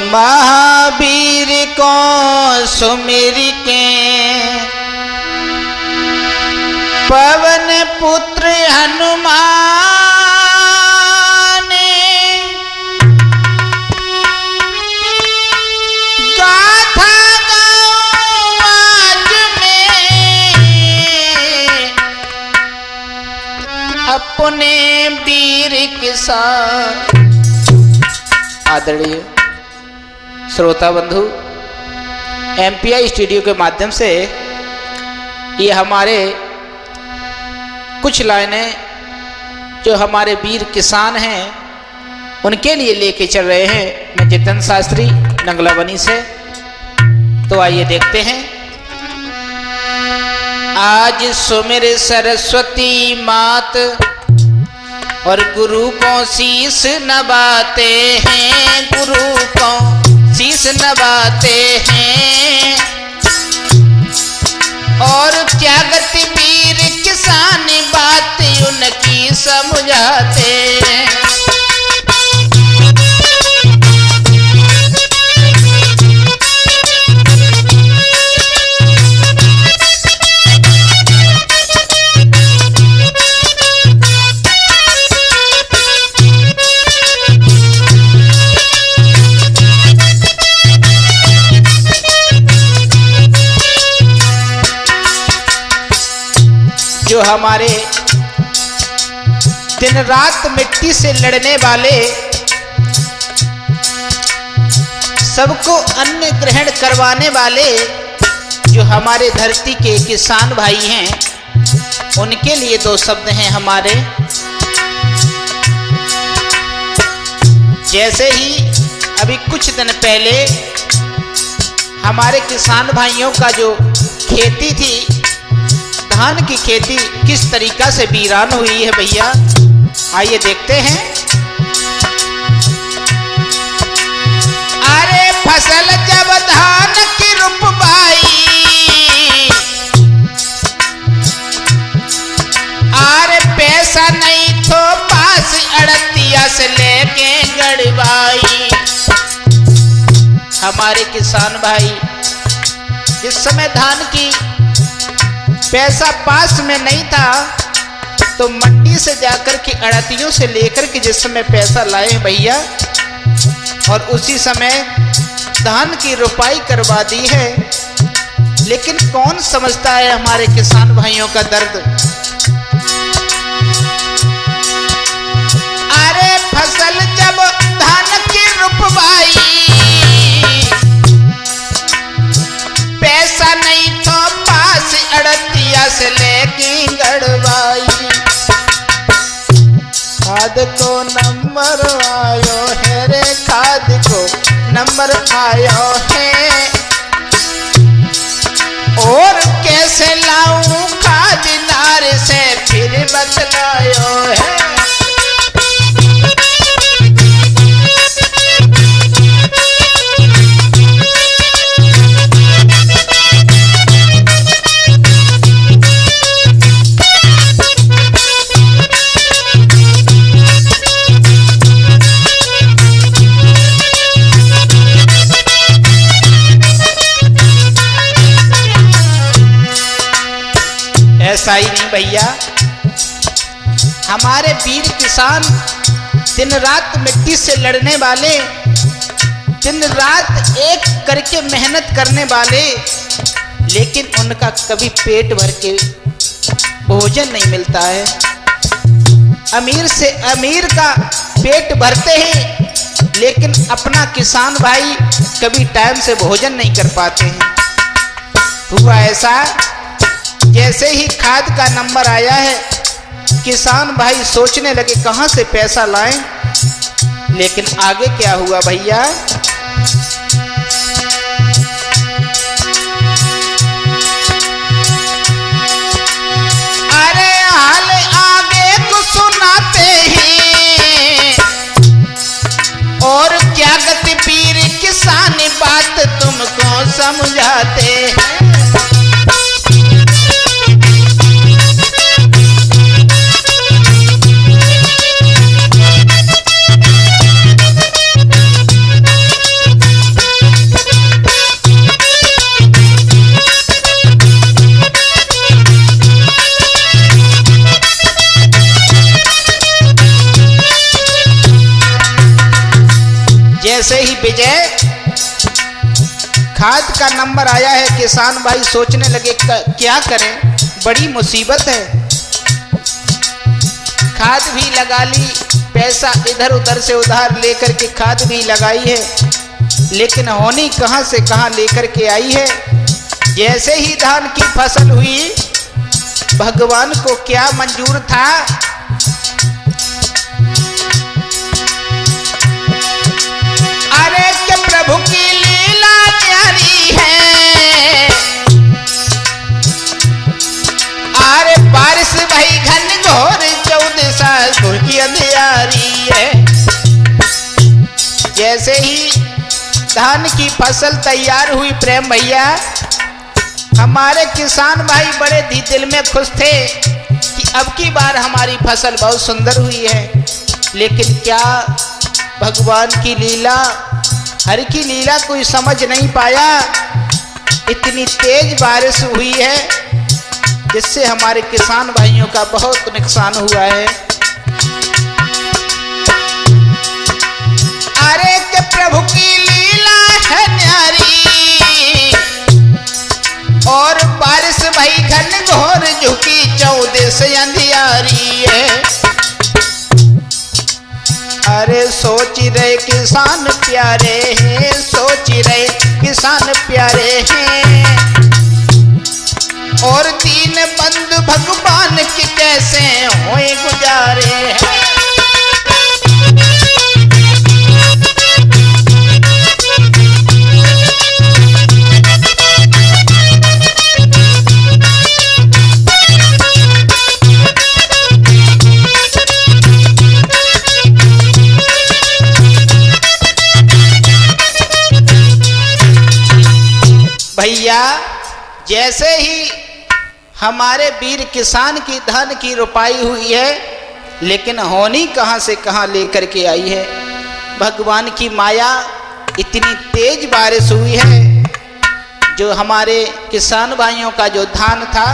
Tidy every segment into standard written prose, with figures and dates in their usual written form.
महावीर को सुमिर के पवन पुत्र हनुमान गाथा गाऊं आज में अपने वीर के साथ। आदरणीय श्रोता बंधु, एमपीआई स्टूडियो के माध्यम से ये हमारे कुछ लाइनें जो हमारे वीर किसान हैं उनके लिए लेके चल रहे हैं। मैं जितन शास्त्री नंगलाबनी से। तो आइए देखते हैं। आज सुमिर सरस्वती मात और गुरु को शीश नवाते हैं, गुरु को शीश नवाते हैं। और त्यागत वीर किसान बात उनकी समझाते हैं। जो हमारे दिन रात मिट्टी से लड़ने वाले, सबको अन्न ग्रहण करवाने वाले जो हमारे धरती के किसान भाई हैं, उनके लिए दो शब्द हैं हमारे। जैसे ही अभी कुछ दिन पहले हमारे किसान भाइयों का जो खेती थी, धान की खेती किस तरीका से वीरान हुई है भैया, आइए देखते हैं। अरे फसल जब धान की रुपवाई, अरे पैसा नहीं तो पास 38 लेके गड़वाई। हमारे किसान भाई जिस समय धान की पैसा पास में नहीं था तो मंडी से जाकर के अड़तियों से लेकर के जिस समय पैसा लाए भैया, और उसी समय धान की रुपाई करवा दी है। लेकिन कौन समझता है हमारे किसान भाइयों का दर्द। अरे फसल जब धान की रुपवाई, पैसा नहीं तो पास 38 लेके गड़वाई। खाद को नंबर आयो है रे, खाद को नंबर आयो है। और कैसे लाऊं खाद नार से फिर बतलायो है। ऐसा ही नहीं भैया, हमारे वीर किसान दिन रात मिट्टी से लड़ने वाले, दिन रात एक करके मेहनत करने वाले, लेकिन उनका कभी पेट भर के भोजन नहीं मिलता है। अमीर से अमीर का पेट भरते हैं, लेकिन अपना किसान भाई कभी टाइम से भोजन नहीं कर पाते हैं। हुआ ऐसा, जैसे ही खाद का नंबर आया है, किसान भाई सोचने लगे कहां से पैसा लाएं। लेकिन आगे क्या हुआ भैया। अरे हाल आगे को सुनाते हैं, और क्या गति वीर किसान बात तुमको समझाते हैं। जैसे ही विजय खाद का नंबर आया है, किसान भाई सोचने लगे क्या करें, बड़ी मुसीबत है। खाद भी लगा ली, पैसा इधर उधर से उधार लेकर के खाद भी लगाई है, लेकिन होनी कहां से कहां लेकर के आई है। जैसे ही धान की फसल हुई, भगवान को क्या मंजूर था, अरे कि प्रभु की लीला न्यारी है, अरे बारिश भई घन घोर 14 साल की अंधियारी है। जैसे ही धान की फसल तैयार हुई प्रेम भैया, हमारे किसान भाई बड़े दिल में खुश थे कि अब की बार हमारी फसल बहुत सुंदर हुई है। लेकिन क्या भगवान की लीला, हर की लीला कोई समझ नहीं पाया। इतनी तेज बारिश हुई है जिससे हमारे किसान भाइयों का बहुत नुकसान हुआ है। अरे के प्रभु की लीला है न्यारी, और बारिश भई घन घोर झुकी 14 से अंधियारी है। अरे सोच रहे किसान प्यारे हैं, सोच रहे किसान प्यारे हैं, और दीन बंधु भगवान के कैसे होए गुजारे हैं। भैया जैसे ही हमारे वीर किसान की धन की रुपाई हुई है, लेकिन होनी कहां से कहां लेकर के आई है। भगवान की माया, इतनी तेज बारिश हुई है, जो हमारे किसान भाइयों का जो धान था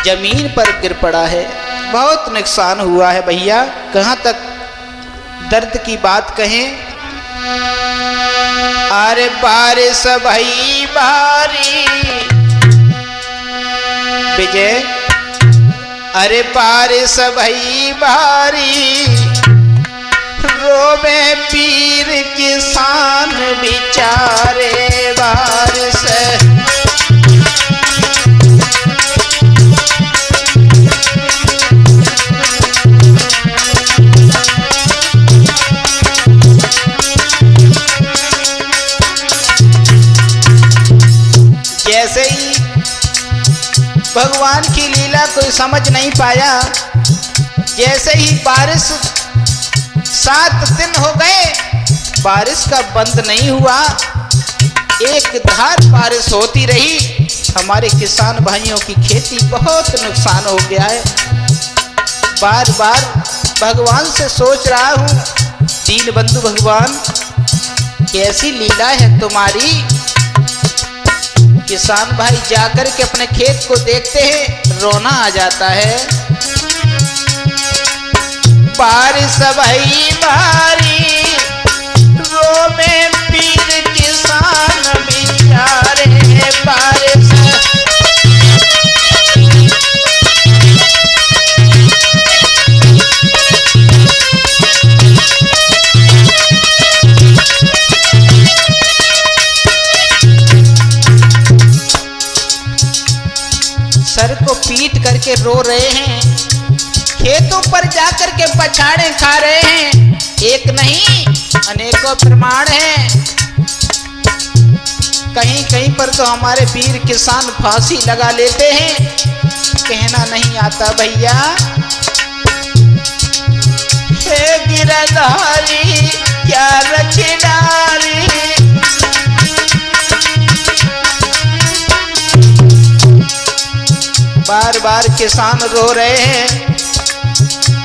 जमीन पर गिर पड़ा है। बहुत नुकसान हुआ है भैया, कहां तक दर्द की बात कहें। अरे बारिश भई भारी विजय, अरे बारिश भई भारी, रोवे पीर किसान बिचारे बारिश। जैसे ही भगवान की लीला कोई समझ नहीं पाया, जैसे ही बारिश 7 दिन हो गए, बारिश का बंद नहीं हुआ, एक धार बारिश होती रही। हमारे किसान भाइयों की खेती बहुत नुकसान हो गया है। बार बार भगवान से सोच रहा हूँ, दीन बंधु भगवान कैसी लीला है तुम्हारी। किसान भाई जाकर के अपने खेत को देखते हैं, रोना आ जाता है। बारिश भई भारी, रोवे पीर किसान बिचारे बारिश। सर को पीट करके रो रहे हैं, खेतों पर जाकर के पछाड़े खा रहे हैं। एक नहीं अनेकों प्रमाण हैं। कहीं कहीं पर तो हमारे वीर किसान फांसी लगा लेते हैं, कहना नहीं आता भैया। हे गिरधारी क्या रखिडारी, बार बार किसान रो रहे हैं।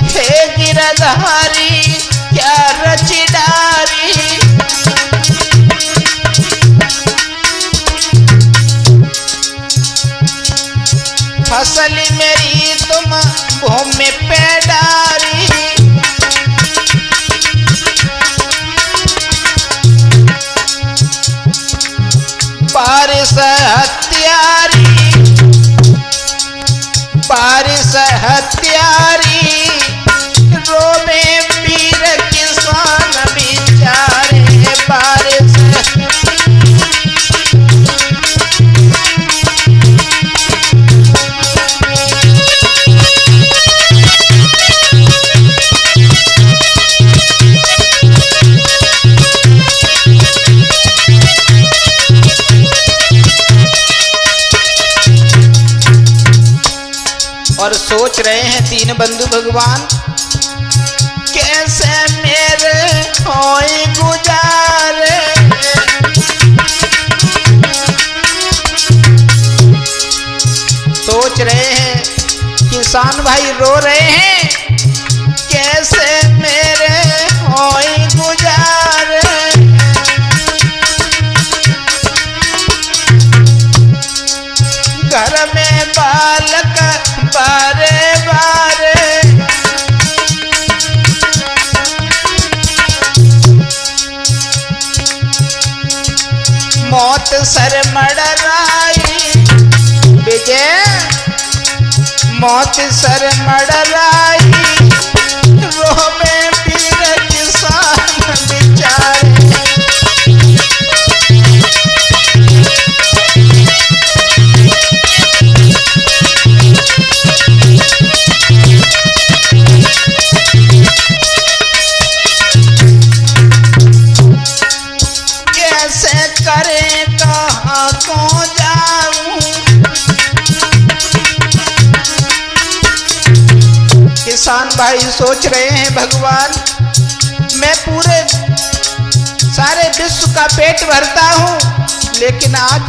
हे गिरधारी क्या रचिडारी, फसल मेरी तुम भूमि पे डारी, बारिश हत्यारी, बारिश हत्यारी, रोवे वीर किसान बिचारे। बारिश और सोच रहे हैं तीन बंधु भगवान, कैसे मेरे होई गुजारे। सोच रहे हैं, किसान भाई रो रहे हैं, कैसे मेरे होई गुजारे। घर में बालक बारे बारे, मौत सर मड़राई। विजय मौत सर मड़राई, रोवे वीर किसान बिचारे। कैसे करे कहाँ को जाऊं, किसान भाई सोच रहे हैं, भगवान मैं पूरे सारे विश्व का पेट भरता हूँ, लेकिन आज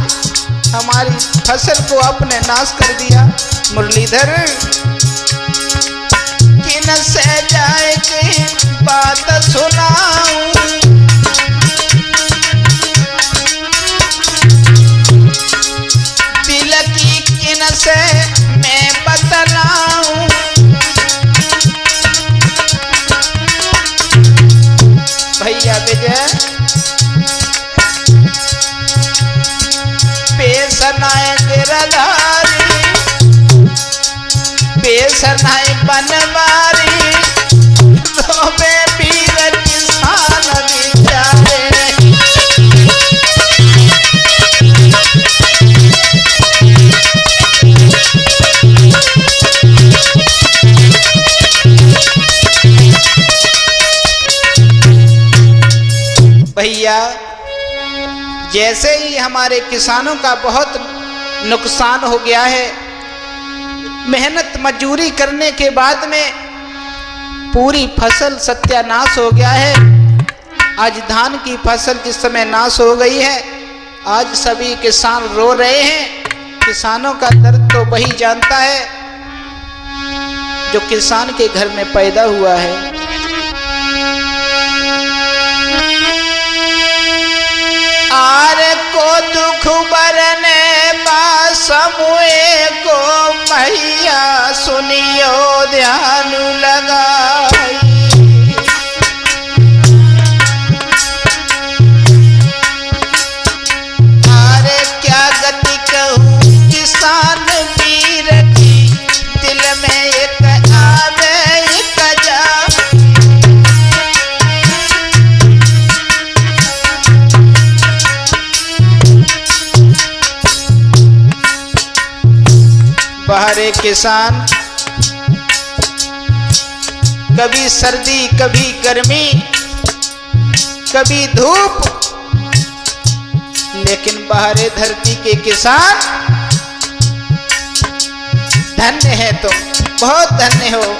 हमारी फसल को आपने नाश कर दिया। मुरलीधर किन से जाए की बात सुनाऊं, दिल की किन से मैं बतलाऊं। भैया विजय पेशनाए गिरधारी, पेशनाए बनवारी, रोवे वीर किसान बिचारे। भैया जैसे ही हमारे किसानों का बहुत नुकसान हो गया है, मेहनत मजदूरी करने के बाद में पूरी फसल सत्यानाश हो गया है। आज धान की फसल जिस समय नाश हो गई है, आज सभी किसान रो रहे हैं। किसानों का दर्द तो वही जानता है जो किसान के घर में पैदा हुआ है। आर को दुख बरने बासमुए को मैया सुनियो ध्यान लगाई। आरे क्या गति कहूँ किसान वीर की, दिल में एक आवे एक जा। बाहरे किसान कभी सर्दी कभी गर्मी कभी धूप, लेकिन बाहरे धरती के किसान धन्य है, तुम बहुत धन्य हो।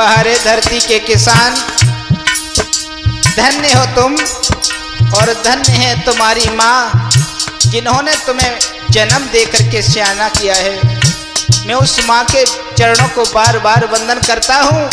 बाहरे धरती के किसान, धन्य हो तुम और धन्य है तुम्हारी माँ जिन्होंने तुम्हें जन्म दे करके सयाना किया है। मैं उस माँ के चरणों को बार बार वंदन करता हूँ।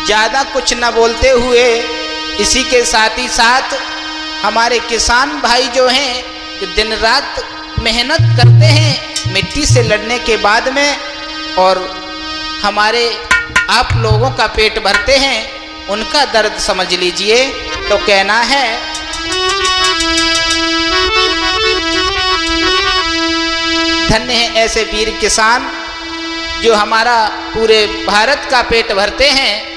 ज्यादा कुछ न बोलते हुए इसी के साथ ही साथ हमारे किसान भाई जो हैं, जो दिन रात मेहनत करते हैं मिट्टी से लड़ने के बाद में, और हमारे आप लोगों का पेट भरते हैं, उनका दर्द समझ लीजिए। तो कहना है, धन्य है ऐसे वीर किसान जो हमारा पूरे भारत का पेट भरते हैं।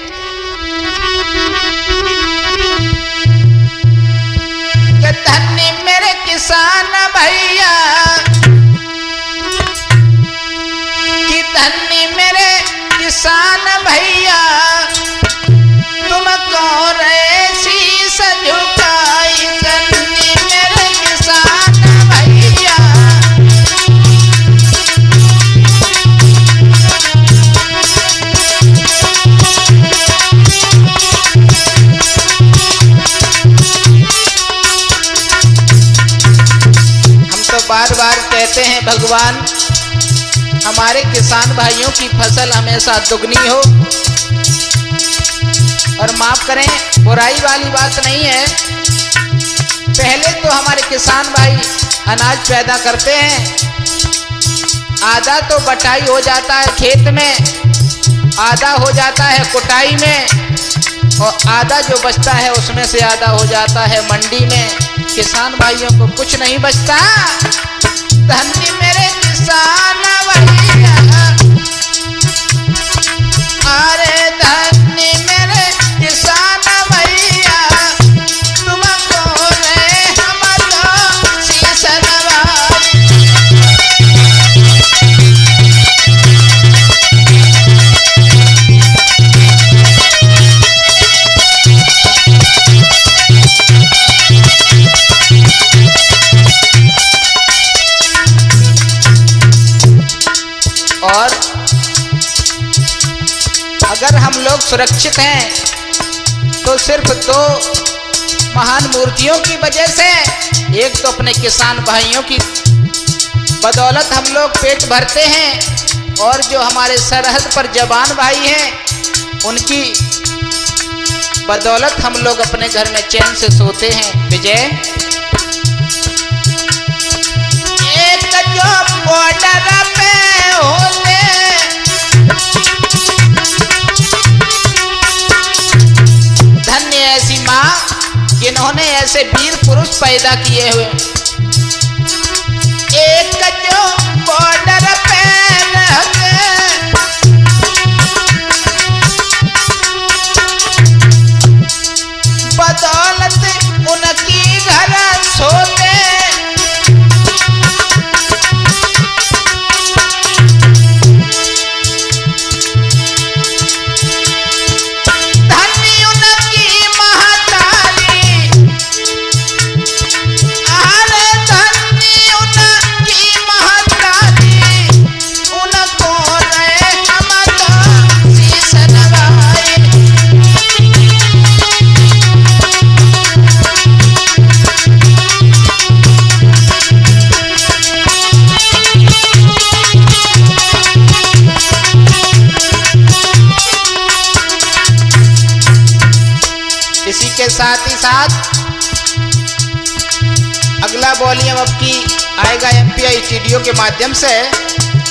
धन्य मेरे किसान भैया कि धन्य मेरे किसान भैया, तुमको रे शीश झुकाई। धन्य मेरे किसान भैया, बार बार कहते हैं भगवान हमारे किसान भाइयों की फसल हमेशा दुगनी हो। और माफ करें, बुराई वाली बात नहीं है। पहले तो हमारे किसान भाई अनाज पैदा करते हैं, आधा तो बटाई हो जाता है खेत में, आधा हो जाता है कुटाई में, और आधा जो बचता है उसमें से आधा हो जाता है मंडी में। किसान भाइयों को कुछ नहीं बचता। धन्य मेरे किसान भैया, अरे धन्य मेरे किसान भैया, तुमको रे हमको शीश नवाई। और अगर हम लोग सुरक्षित हैं तो सिर्फ दो महान मूर्तियों की वजह से। एक तो अपने किसान भाइयों की बदौलत हम लोग पेट भरते हैं, और जो हमारे सरहद पर जवान भाई हैं उनकी बदौलत हम लोग अपने घर में चैन से सोते हैं। विजय, एक जो बॉर्डर पे होले, धन्य ऐसी माँ जिन्होंने ऐसे वीर पुरुष पैदा किए हुए। एक जो बॉर्डर पे रहते, बदौलत उनकी घर सोते, धन्य उनकी महा इसी के साथ ही साथ अगला वॉल्यूम अब की आएगा एमपीआई स्टूडियो के माध्यम से।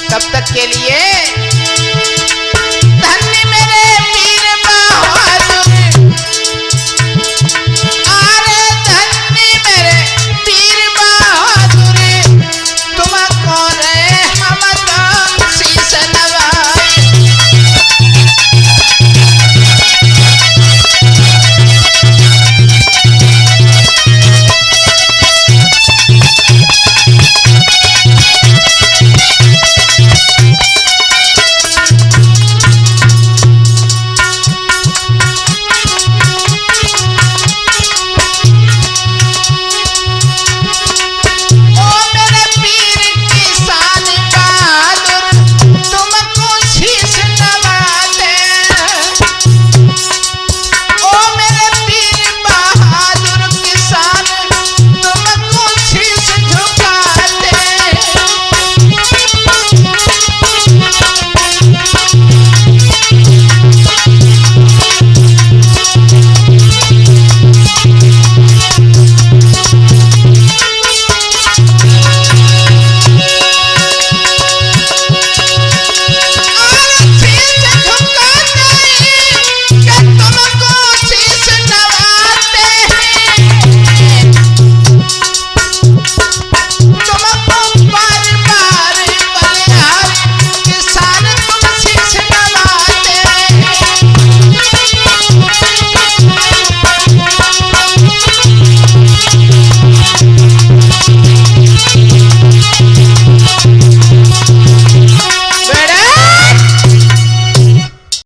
तब तक के लिए